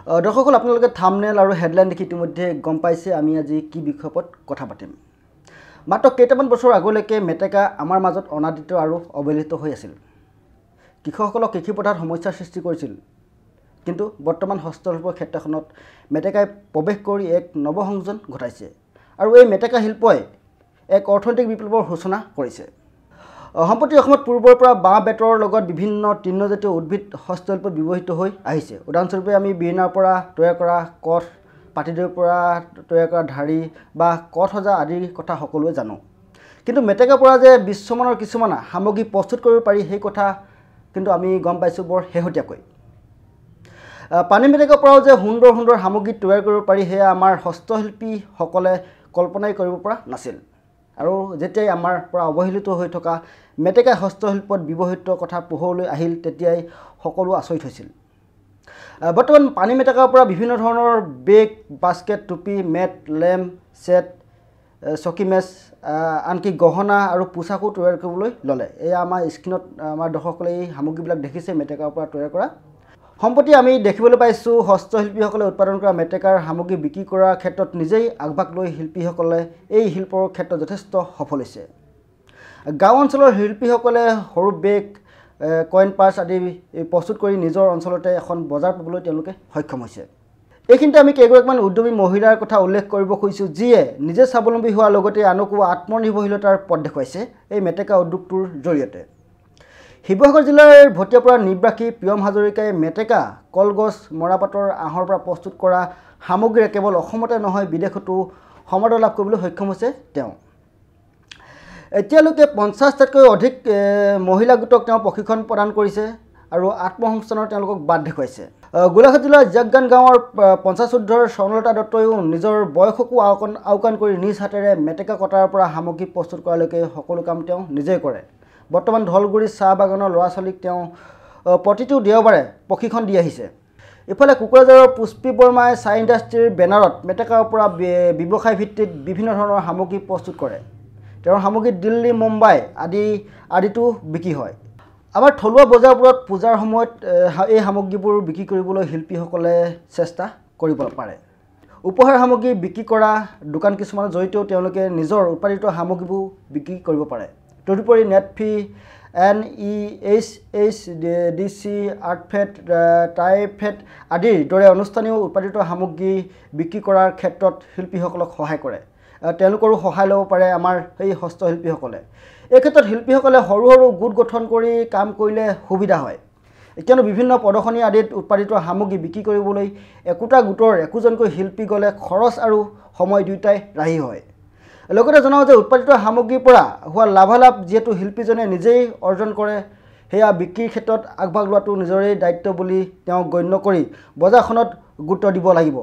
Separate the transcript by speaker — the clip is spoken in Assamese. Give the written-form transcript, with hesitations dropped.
Speaker 1: দৰ্শকসকল আপোনালোকে থাম্বনেল আৰু হেডলাইন দেখি ইতিমধ্যে গম পাইছে আমি আজি কি বিষয়ৰ ওপৰত কথা পাতিম। মাত্ৰ কেইটামান বছৰ আগলৈকে মেটেকা আমাৰ মাজত অনাদিত আৰু অৱহেলিত হৈ আছিল। কৃষকসকলক কৃষি পথাৰত সমস্যাৰ সৃষ্টি কৰিছিল, কিন্তু বৰ্তমান হস্তশিল্পৰ ক্ষেত্ৰখনত মেটেকাই প্ৰৱেশ কৰি এক নৱসংযোজন ঘটাইছে আৰু এই মেটেকা শিল্পই এক অৰ্থনৈতিক বিপ্লৱৰ সূচনা কৰিছে। সম্প্ৰতি অসমত পূৰ্বৰ পৰা বাঁহ বেতৰ লগত বিভিন্ন তৃণজাতীয় উদ্ভিদ হস্তশিল্পত ব্যৱহৃত হৈ আহিছে। উদাহৰণস্বৰূপে আমি বিৰিণাৰ পৰা তৈয়াৰ কৰা কঠ, পাতিদৈৰ পৰা তৈয়াৰ কৰা ঢাৰি বা কঠ সজা আদিৰ কথা সকলোৱে জানো। কিন্তু মেটেকাৰ পৰা যে বিশ্বমানৰ কিছুমান সামগ্ৰী প্ৰস্তুত কৰিব পাৰি সেই কথা কিন্তু আমি গম পাইছোঁ বৰ শেহতীয়াকৈ। পানী মেটেকাৰ পৰাও যে সুন্দৰ সুন্দৰ সামগ্ৰী তৈয়াৰ কৰিব পাৰি সেয়া আমাৰ হস্তশিল্পীসকলে কল্পনাই কৰিব পৰা নাছিল। আৰু যেতিয়াই আমাৰ পৰা অৱহেলিত হৈ থকা মেটেকা হস্তশিল্পত ব্যৱহৃত কথা পোহৰলৈ আহিল তেতিয়াই সকলো আচৰিত হৈছিল। বৰ্তমান পানী মেটেকাৰ পৰা বিভিন্ন ধৰণৰ বেগ, বাস্কেট, টুপি, মেট, লেম্প, ছেট, চকী মেচ, আনকি গহনা আৰু পোচাকো তৈয়াৰ কৰিবলৈ ল'লে। এয়া আমাৰ স্ক্ৰীণত আমাৰ দৰ্শকসকলে এই সামগ্ৰীবিলাক দেখিছে মেটেকাৰ পৰা তৈয়াৰ কৰা। সম্প্ৰতি আমি দেখিবলৈ পাইছোঁ হস্তশিল্পীসকলে উৎপাদন কৰা মেটেকাৰ সামগ্ৰী বিক্ৰী কৰাৰ ক্ষেত্ৰত নিজেই আগভাগ লৈ শিল্পীসকলে এই শিল্পৰ ক্ষেত্ৰত যথেষ্ট সফল হৈছে। গাঁও অঞ্চলৰ শিল্পীসকলে সৰু বেগ, কইন পাৰ্চ আদি প্ৰস্তুত কৰি নিজৰ অঞ্চলতে এখন বজাৰ পাবলৈ তেওঁলোকে সক্ষম হৈছে। এইখিনিতে আমি কেইগৰাকীমান উদ্যমী মহিলাৰ কথা উল্লেখ কৰিব খুজিছোঁ, যিয়ে নিজে স্বাৱলম্বী হোৱাৰ লগতে আনকো আত্মনিৰ্ভৰশীলতাৰ পথ দেখুৱাইছে এই মেটেকা উদ্যোগটোৰ জৰিয়তে। শিৱসাগৰ জিলাৰ ভটিয়াৰ পৰা নিবাসী প্ৰিয়ম হাজৰিকাই মেটেকা, কলগছ, মৰাপাটৰ আঁহৰ পৰা প্ৰস্তুত কৰা সামগ্ৰীৰে কেৱল অসমতে নহয় বিদেশতো সমাদৰ লাভ কৰিবলৈ সক্ষম হৈছে তেওঁ। এতিয়ালৈকে 50টাতকৈ অধিক মহিলা গোটক তেওঁ প্ৰশিক্ষণ প্ৰদান কৰিছে আৰু আত্মসংস্থাপনৰ তেওঁলোকক বাট দেখুৱাইছে। গোলাঘাট জিলাৰ জাকগান গাঁৱৰ 50 স্বৰ্ণলতা দত্তইও নিজৰ বয়সকো আওকাণ কৰি নিজ হাতেৰে মেটেকা কটাৰ পৰা সামগ্ৰী প্ৰস্তুত কৰালৈকে সকলো কাম তেওঁ নিজেই কৰে। বৰ্তমান ধলগুৰি চাহ বাগানৰ ল'ৰা ছোৱালীক তেওঁ প্ৰতিটো দেওবাৰে প্ৰশিক্ষণ দি আহিছে। ইফালে কোকৰাঝাৰৰ পুষ্পী বৰ্মাই চাহ ইণ্ডাষ্ট্ৰীৰ বেনাৰত মেটেকাৰ পৰা ব্যৱসায় ভিত্তিত বিভিন্ন ধৰণৰ সামগ্ৰী প্ৰস্তুত কৰে। তেওঁৰ সামগ্ৰী দিল্লী, মুম্বাই আদিতো বিক্ৰী হয়। আমাৰ থলুৱা বজাৰবোৰত পূজাৰ সময়ত এই সামগ্ৰীবোৰ বিক্ৰী কৰিবলৈ শিল্পীসকলে চেষ্টা কৰিব পাৰে। উপহাৰ সামগ্ৰী বিক্ৰী কৰা দোকান কিছুমানৰ জৰিয়তেও তেওঁলোকে নিজৰ উৎপাদিত সামগ্ৰীবোৰ বিক্ৰী কৰিব পাৰে। তদুপৰি নেটফি, NEHDC, আৰ্টফেট, টাইফেট আদিৰ দৰে অনুষ্ঠানেও উৎপাদিত সামগ্ৰী বিক্ৰী কৰাৰ ক্ষেত্ৰত শিল্পীসকলক সহায় কৰে। তেওঁলোকৰো সহায় ল'ব পাৰে আমাৰ এই হস্তশিল্পীসকলে। এই ক্ষেত্ৰত শিল্পীসকলে সৰু সৰু গোট গঠন কৰি কাম কৰিলে সুবিধা হয়, কিয়নো বিভিন্ন প্ৰদৰ্শনী আদিত উৎপাদিত সামগ্ৰী বিক্ৰী কৰিবলৈ একোটা গোটৰ একোজনকৈ শিল্পী গ'লে খৰচ আৰু সময় দুয়োটাই ৰাহি হয়। লগতে জনাওঁ যে উৎপাদিত সামগ্ৰীৰ পৰা হোৱা লাভালাভ যিহেতু শিল্পীজনে নিজেই অৰ্জন কৰে, সেয়া বিক্ৰীৰ ক্ষেত্ৰত আগভাগ লোৱাটো নিজৰেই দায়িত্ব বুলি তেওঁ গণ্য কৰি বজাৰখনত গুৰুত্ব দিব লাগিব।